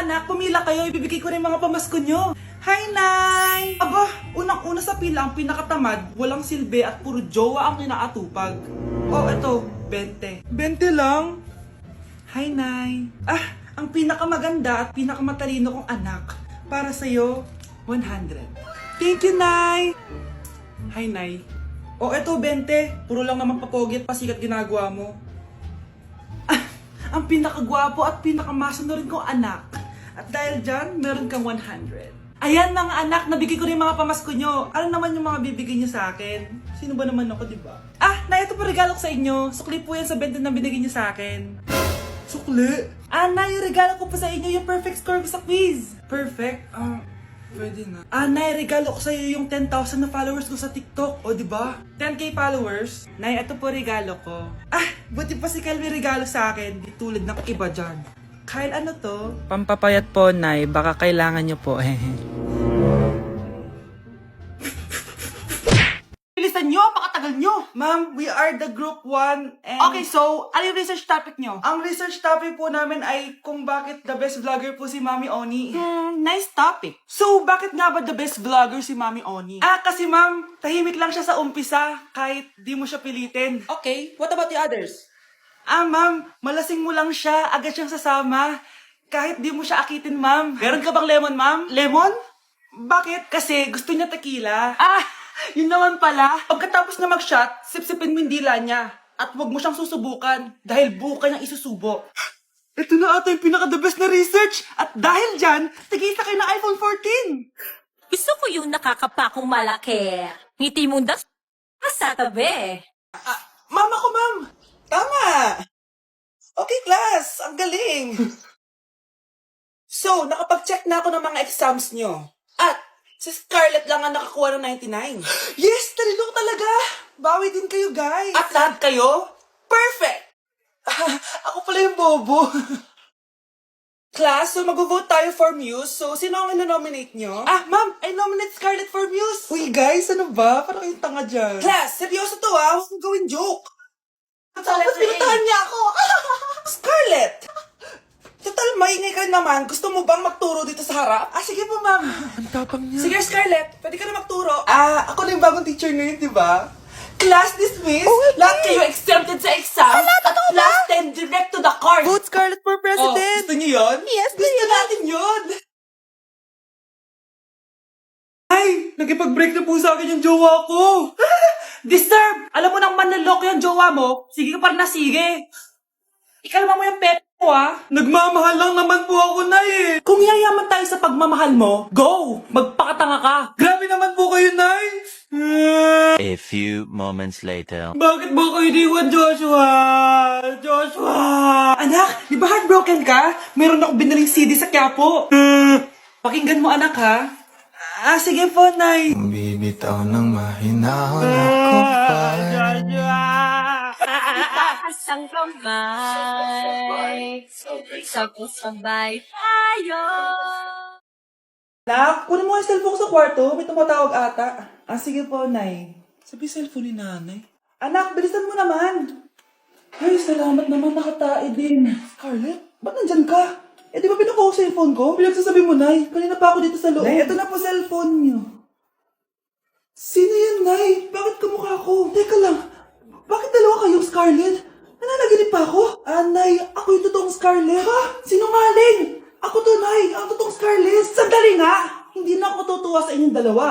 anak, pumila kayo. Ibibigay ko rin mga pamasko nyo. Hi, Nay! Aba, unang-una sa pila ang pinakatamad, walang silbi at puro jowa ang kinaatupag. Oh, eto, 20. 20 lang? Hi, Nay. Ang pinakamaganda at pinakamatalino kong anak. Para sa'yo, 100. Thank you, Nay! Hi, Nay. Oh, eto, 20. Puro lang naman papogi at pasikat ginagawa mo. Ang pinakagwapo at pinakamasunod rin kong anak. At dahil dyan, meron kang 100. Ayan mga anak, nabigay ko rin mga pamasko nyo. Ano naman yung mga bibigay nyo sa akin? Sino ba naman ako, diba? Nay, ito po regalo ko sa inyo. Sukli po yan sa 20 na binigay nyo sa akin. Sukli? Nay, yung regalo ko po sa inyo, yung perfect score ko sa quiz. Perfect? Pwede na. Nay, regalo ko sa iyo yung 10,000 na followers ko sa TikTok. O, diba? 10k followers. Nay, ito po regalo ko. Buti pa si Kyle may regalo sa akin. Di tulad ng iba dyan. Kyle, ano to? Pampapayat po, Nay. Baka kailangan nyo po. Bilisan nyo, pakatagal nyo. Ma'am, we are the group 1 and... Okay, so, ano yung research topic nyo? Ang research topic po namin ay kung bakit the best vlogger po si Mami Oni. Nice topic. So, bakit nga ba the best vlogger si Mami Oni? Kasi ma'am, tahimik lang siya sa umpisa kahit di mo siya pilitin. Okay, what about the others? Ma'am, malasing mo lang siya, agad siyang sasama. Kahit di mo siya akitin, ma'am. Meron ka bang lemon, ma'am? Lemon? Bakit? Kasi gusto niya tequila. Yun naman pala. Pagkatapos na mag-shot, sipsipin mo yung dila niya. At huwag mo siyang susubukan dahil buka niyang isusubo. Ito na ata yung pinaka-the best na research. At dahil dyan, tigisa kayo ng iPhone 14. Gusto ko yung nakakapakong malaki. Ngiti mo sa tabi. Mama ko, ma'am. Tama. Okay, class. Ang galing. So, nakapag-check na ako ng mga exams nyo. At, si Scarlett lang ang nakakuha ng 99. Yes! Talino ko talaga! Bawi din kayo, guys. At lahat kayo? Perfect! Ako pala yung bobo. Class, so mag-vote tayo for Muse. So, sino ang ino-nominate nyo? Ma'am, I nominate Scarlett for Muse. Uy, guys, ano ba? Parang kayong tanga dyan. Class, seryoso to Huwag mong gawin joke. Tapos pinuntahan niya ako. Scarlett! Total, maingay ka naman. Gusto mo bang magturo dito sa harap? Sige po, ma'am. Ang tapang niya. Sige, Scarlett. Pwede ka na magturo. Ako na yung bagong teacher ngayon, di ba? Class dismissed. Lahat kayo exempted sa exam. At last 10 direct to the court. Vote Scarlett for president! Gusto niyo yun? Yes, Gusto natin yun. Ay, nagipag-break na po sa akin yung jowa ko. Disturb! Alam mo nang manloloko yung jowa mo, sige ka pa rin na sige. Ikalma mo yung pep mo, Nagmamahal lang naman po ako, Nay, Kung yayaman tayo sa pagmamahal mo, go! Magpakatanga ka. Grabe naman po kayo, Nay. A few moments later. Bakit ba kayo iniwan, Joshua? Joshua! Anak, di ba heartbroken ka? Meron akong binaling CD sa Quiapo. Pakinggan mo, anak, ha? Sige po, Nay. Bibitaw ng mahinahon ako pa. Itaas ang kamay. Sabay tayo. Nak, kunin mo yung cellphone ko sa kwarto. May tumatawag ata. Sige po, Nay. Sabi cellphone ni nanay. Anak, bilisan mo naman. Ay, salamat naman. Nakatae din. Scarlett, ba't nandyan ka? Di ba pinukuha ko sa cellphone ko? Pinagsasabi mo, Nay. Kanina pa ako dito sa loob. Nay, ito na po cellphone niyo. Sino yan, Nay? Bakit kamukha ko? Teka lang. Bakit dalawa kayong Scarlett? Nananaginip pa ako? Nay, ako yung totoong Scarlett. Sinungaling! Ako to, Nay. Ang totoong Scarlett. Sandali nga! Hindi na ako tutuwa sa inyong dalawa,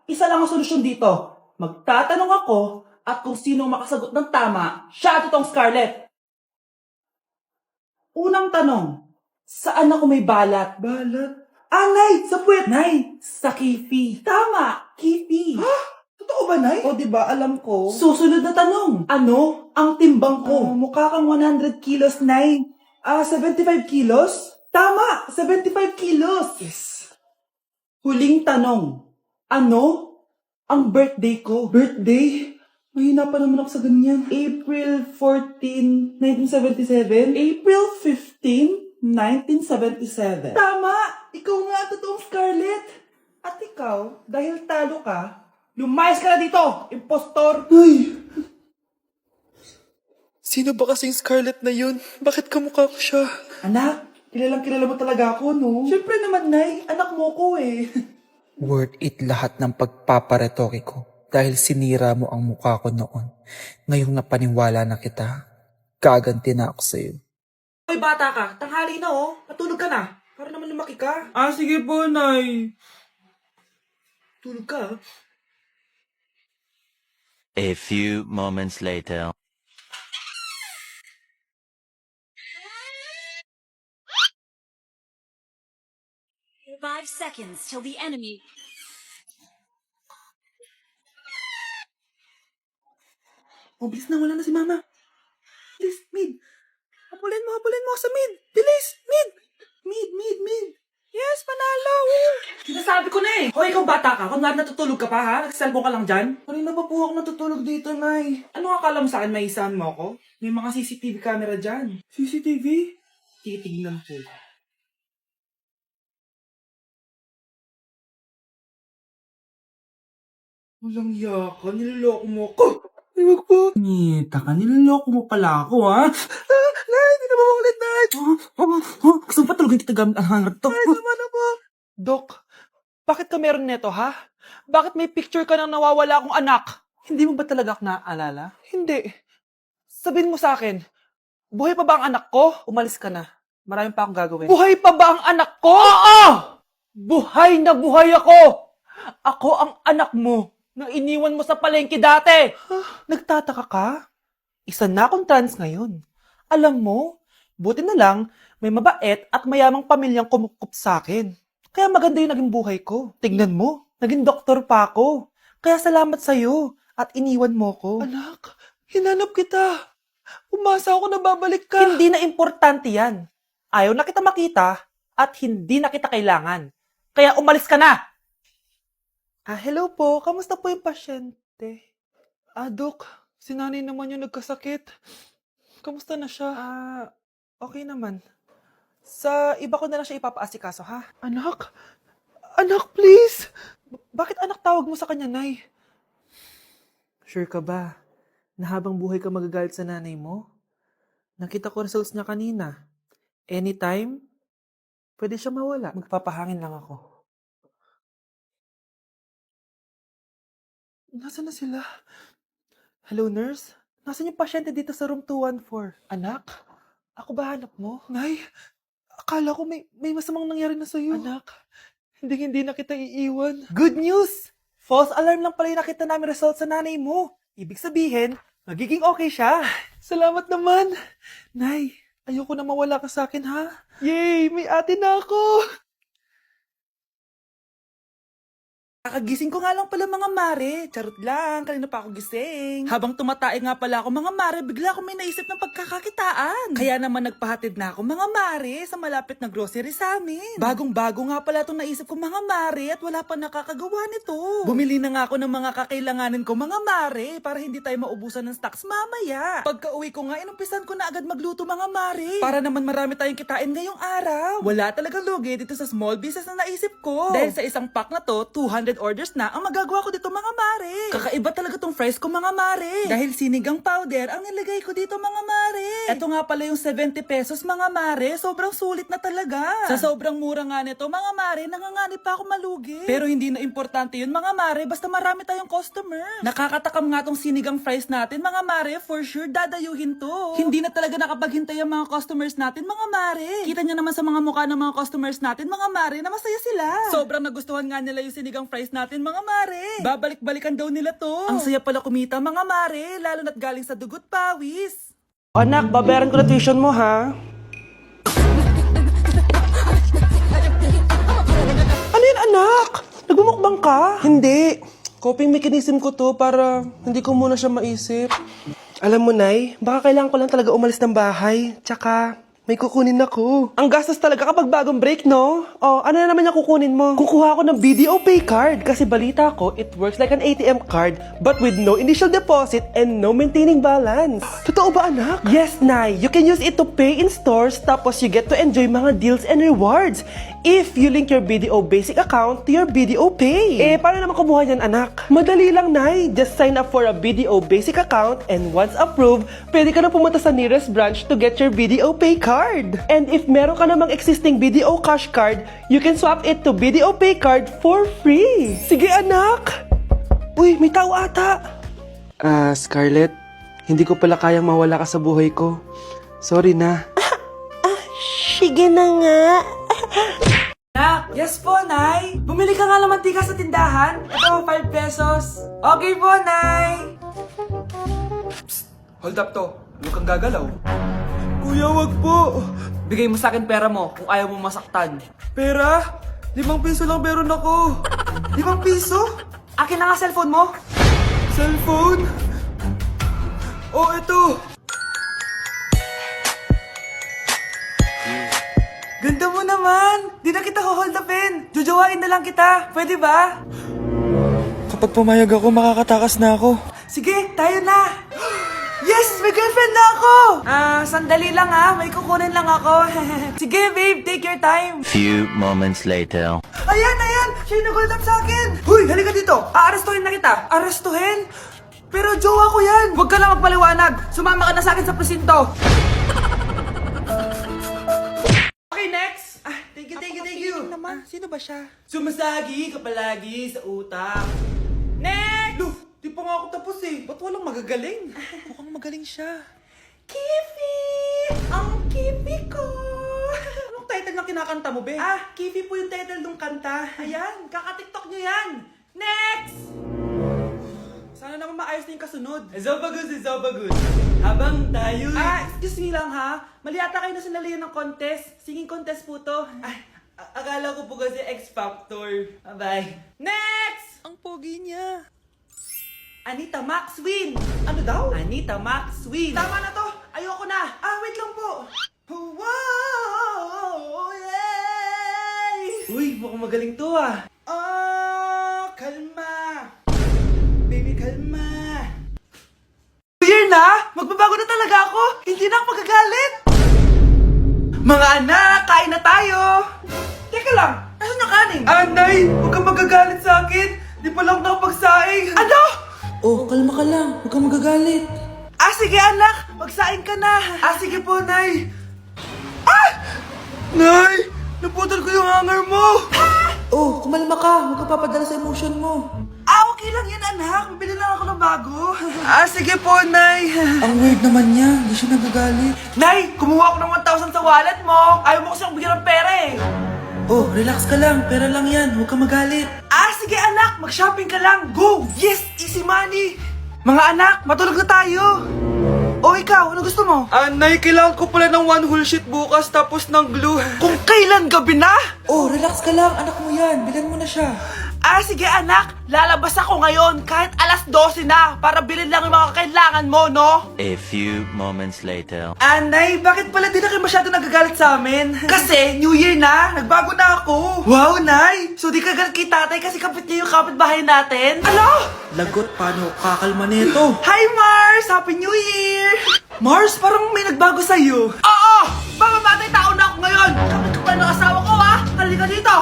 Isa lang ang solusyon dito. Magtatanong ako at kung sino makasagot ng tama, siya ang totoong Scarlett. Unang tanong. Saan ako may balat? Balat? Nay! Sa puwet! Nay! Sa kifi. Tama! Kifi. Totoo ba, Nay? O, diba? Alam ko. Susunod na tanong. Ano ang timbang ko? Mukha kang 100 kilos, Nay. 75 kilos? Tama! 75 kilos! Yes. Huling tanong. Ano ang birthday ko? Birthday? Mahina pa naman ako sa ganyan. April 14, 1977? April 15, 1977. Tama! Ikaw nga totoong Scarlett. At ikaw, dahil talo ka, lumayas ka na dito, impostor! Ay! Sino ba kasing Scarlett na yun? Bakit kamukha ko siya? Anak, Kilala mo talaga ako, no? Siyempre naman, Nay. Anak mo ko eh. Worth it lahat ng pagpaparetoke ko dahil sinira mo ang mukha ko noon. Ngayong napaniwala na kita, gaganti na ako sa'yo. Hoy, bata ka. Tanghali na, oh. Matulog ka na. Para naman lumaki ka. Ah, sige po, Nay. Tulog ka, ah. A few moments later. 5 seconds till the enemy. Oh, bilis na. Wala na si Mama. Bilis, mid. Habulin mo ako sa mid. Bilis, mid. Mid. Yes, panalo. Sinasabi ko na eh. Hoy, ikaw bata ka. Kung natutulog ka pa ha? Nagsiselfon ka lang dyan? Kanina pa po ako natutulog dito, Nay. Ano akala mo sa akin, may isahan mo ako? May mga CCTV camera dyan. CCTV? Titignan ko. Walang yaka, niloloko mo ako. Ay, wag po. Nita ka, niloloko mo pala ako, ha? Nay, hindi na mamulit, Nay. Gusto mo pa tulogin kita gamit ang hangar to? Ay, tama na po. Dok, bakit ka meron neto, ha? Bakit may picture ka nang nawawala akong anak? Hindi mo ba talaga ako naaalala? Hindi. Sabihin mo sa akin, buhay pa ba ang anak ko? Umalis ka na. Marami pa akong gagawin. Buhay pa ba ang anak ko? Oo! Buhay na buhay ako! Ako ang anak mo na iniwan mo sa palengke dati. Nagtataka ka? Isa na akong trans ngayon. Alam mo, buti na lang may mabait at mayamang pamilyang kumukup sa akin. Kaya maganda yung naging buhay ko. Tignan mo, naging doktor pa ako. Kaya salamat sa'yo at iniwan mo ko. Anak, hinanap kita. Umasa ako na babalik ka. Hindi na importante yan. Ayaw na kita makita at hindi na kita kailangan. Kaya umalis ka na. Hello po. Kamusta po yung pasyente? Dok, si nanay naman yung nagkasakit. Kamusta na siya? Okay naman. Sa iba ko na lang siya ipapaasikaso, ha? Anak? Anak, please! Bakit anak tawag mo sa kanya, Nay? Sure ka ba na habang buhay ka magagalit sa nanay mo? Nakita ko results niya kanina. Anytime, pwede siya mawala. Magpapahangin lang ako. Nasaan na sila? Hello, nurse? Nasaan yung pasyente dito sa room 214? Anak? Ako ba hanap mo? Nay, akala ko may masamang nangyari na sa'yo. Anak, hindi na kita iiwan. Good news! False alarm lang pala yung nakita namin result sa nanay mo. Ibig sabihin, magiging okay siya. Salamat naman. Nay, ayoko na mawala ka sa akin, ha? Yay! May ate na ako! Kakagising ko nga lang pala mga mare. Charot lang, kanina pa ako gising. Habang tumatae nga pala ako mga mare, bigla ako may naisip ng pagkakakitaan. Kaya naman nagpahatid na ako mga mare sa malapit na grocery sa amin. Bagong-bago nga pala itong naisip ko mga mare at wala pa nakakagawa nito. Bumili na nga ako ng mga kakailanganin ko mga mare para hindi tayo maubusan ng stocks mamaya. Pagka uwi ko nga, inumpisan ko na agad magluto mga mare. Para naman marami tayong kitain ngayong araw. Wala talagang lugi dito sa small business na naisip ko. Dahil sa isang pack na to, 200 orders na ang magagawa ko dito mga mare. Kakaiba talaga tong fries ko mga mare. Dahil sinigang powder ang nilagay ko dito mga mare. Ito nga pala yung 70 pesos mga mare. Sobrang sulit na talaga. Sa sobrang mura nga nito mga mare, nanganganib pa ako malugi. Pero hindi na importante yun mga mare, basta marami tayong customer. Nakakatakam nga tong sinigang fries natin mga mare, for sure dadayuhin to. Hindi na talaga nakapaghintay ang mga customers natin mga mare. Kita niya naman sa mga mukha ng mga customers natin mga mare na masaya sila. Sobrang nagustuhan nga nila yung sinigang fries natin mga mare. Babalik-balikan daw nila to. Ang saya pala kumita mga mare, lalo na't galing sa dugot pawis. Anak, babayaran ko na tuition mo ha. Ano yan anak? Nagmumukbang ka? Hindi. Coping mechanism ko to para hindi ko muna siya maisip. Alam mo, Nay, baka kailangan ko lang talaga umalis ng bahay. Tsaka, may kukunin ako. Ang gastos talaga kapag bagong break, no? Oh, ano na naman yung kukunin mo? Kukuha ako ng BDO Pay card kasi balita ko, it works like an ATM card but with no initial deposit and no maintaining balance. Totoo ba, anak? Yes, Nay. You can use it to pay in stores tapos you get to enjoy mga deals and rewards if you link your BDO Basic account to your BDO Pay. Paano naman kumuha yan, anak? Madali lang, Nay. Just sign up for a BDO Basic account and once approved, pwede ka na pumunta sa nearest branch to get your BDO Pay card. card. And if meron ka namang existing BDO cash card, you can swap it to BDO Pay card for free. Sige anak! Uy, may tao ata! Scarlett, hindi ko pala kayang mawala ka sa buhay ko. Sorry na. Sige na nga. Nak! Yes po, Nay! Bumili ka nga ng mantika sa tindahan. Ito, 5 pesos. Okay po, Nay! Psst! Hold up to. Huwag kang gagalaw. Kuya, wag po. Bigay mo sa akin pera mo kung ayaw mo masaktan. Pera? 5 piso lang meron ako. 5 piso? Akin na nga cellphone mo. Cellphone? Oh, ito. Ganda mo naman! Di na kita hold upin! Jojowain na lang kita! Pwede ba? Kapag pumayag ako, makakatakas na ako. Sige, tayo na! Yes! May girlfriend na ako! Sandali lang ha. May kukunin lang ako. Sige, babe. Take your time. Few moments later. Ayan! Siya yung nag-hold up sa akin! Huy! Halika dito! Aarestuhin na kita! Arestuhin? Pero jowa ko yan! Huwag ka lang magpaliwanag! Sumama ka na sa akin sa presinto! Okay, next! Thank you! naman, sino ba siya? Sumasagi ka palagi sa utak. Next! Lo, di pa nga ako tapos eh. Ba't walang magagaling? Mukhang magaling siya. Kifi! Ang Kifi ko! Anong title ng kinakanta mo, be? Kifi po yung title ng kanta. Ayan, kaka-tiktok nyo yan. Next! Sana naman maayos na yung kasunod. Zobagus. Habang tayo... excuse me lang ha. Mali ata kayo na sinalihan ng contest. Singing contest po to. Akala ko po kasi X Factor. Bye-bye. Next! Ang pogi niya. Anita Max win! Ano daw? Anita Max win! Tama na to! Ayoko na! Wait lang po! Wow! Yay! Uy, mukhang magaling to kalma! Baby, kalma! Year na! Magbabago na talaga ako! Hindi na ako magagalit! Mga anak, kain na tayo! Teka lang, asan yung kanin? Nay! Huwag kang magagalit sa akin! Di pa lang nakapagsaing! Ano? Oh, kalma ka lang. Huwag kang magagalit. Sige anak! Magsaing ka na! Sige po, Nay! Nay! Naputol ko yung hanger mo! Oh, kumalma ka. Huwag ka papadala sa emotion mo. Okay lang yan, anak. Bibili lang ako ng bago. Sige po, Nay. Ang weird naman niya. Hindi siya nagagalit. Nay, kumuha ako ng 1,000 sa wallet mo. Ayaw mo kasi akong bigyan ng pera eh. Oh, relax ka lang. Pera lang yan. Huwag kang magalit. Sige anak, mag-shopping ka lang. Go! Yes, easy money. Mga anak, matulog na tayo. Ikaw, ano gusto mo? Nay, kailangan ko pala ng 1 whole sheet bukas tapos ng glue. Kung kailan gabi na? Oh, relax ka lang. Anak mo yan. Bilan mo na siya. Sige anak, lalabas ako ngayon kahit alas 12 na para bilhin lang yung mga kailangan mo, no? A few moments later. Nay, bakit pala di na kayo masyado nagagalit sa amin? Kasi, New Year na, nagbago na ako. Wow, Nay! So di ka galit kay tatay kasi kapit niya yung kapitbahay natin? Ano? Lagot, paano kakalma nito? Hi, Mars! Happy New Year! Mars, parang may nagbago sa'yo. Oo! Mamamatay tao na ako ngayon! Kapit ko pa ng asawa ko, ha? Halika dito!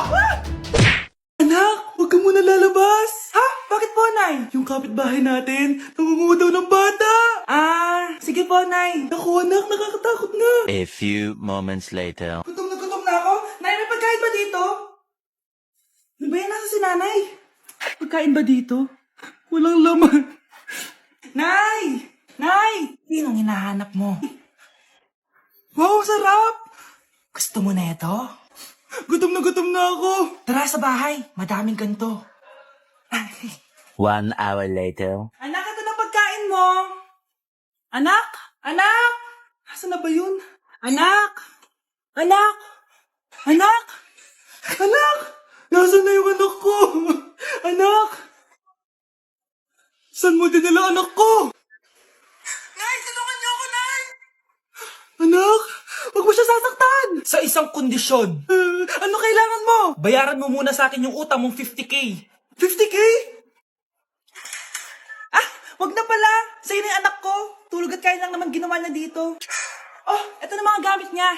Anak, huwag ka muna lalabas. Bakit po, Nay? Yung kapitbahay natin, nangunguha daw ng bata. Sige po, Nay. Naku, anak, nakakatakot na. A few moments later. Gutom na ako. Nay, may pagkain ba dito? Ano ba yan? Nasa si Nanay? Pagkain ba dito? Walang laman. Nay! Nay! Sinong hinahanap mo? Wow, sarap. Gusto mo na ito? Gutom na ako. Tara sa bahay. Madaming ganito. 1 hour later. Anak, ito na pagkain mo. Anak! Anak! Asan na ba yun? Anak! Anak! Anak! Anak! Nasaan na yung anak ko? Anak! Saan mo dinala anak ko? Nay, tulungan niyo ako, Nay! Anak! Huwag mo siya sasaktan! Sa isang kondisyon. Ano kailangan mo? Bayaran mo muna sa akin yung utang mong 50K. 50K? Wag na pala. Sa'yo na yung anak ko. Tulog at kain lang naman ginawa niya dito. Ito na mga gamit niya.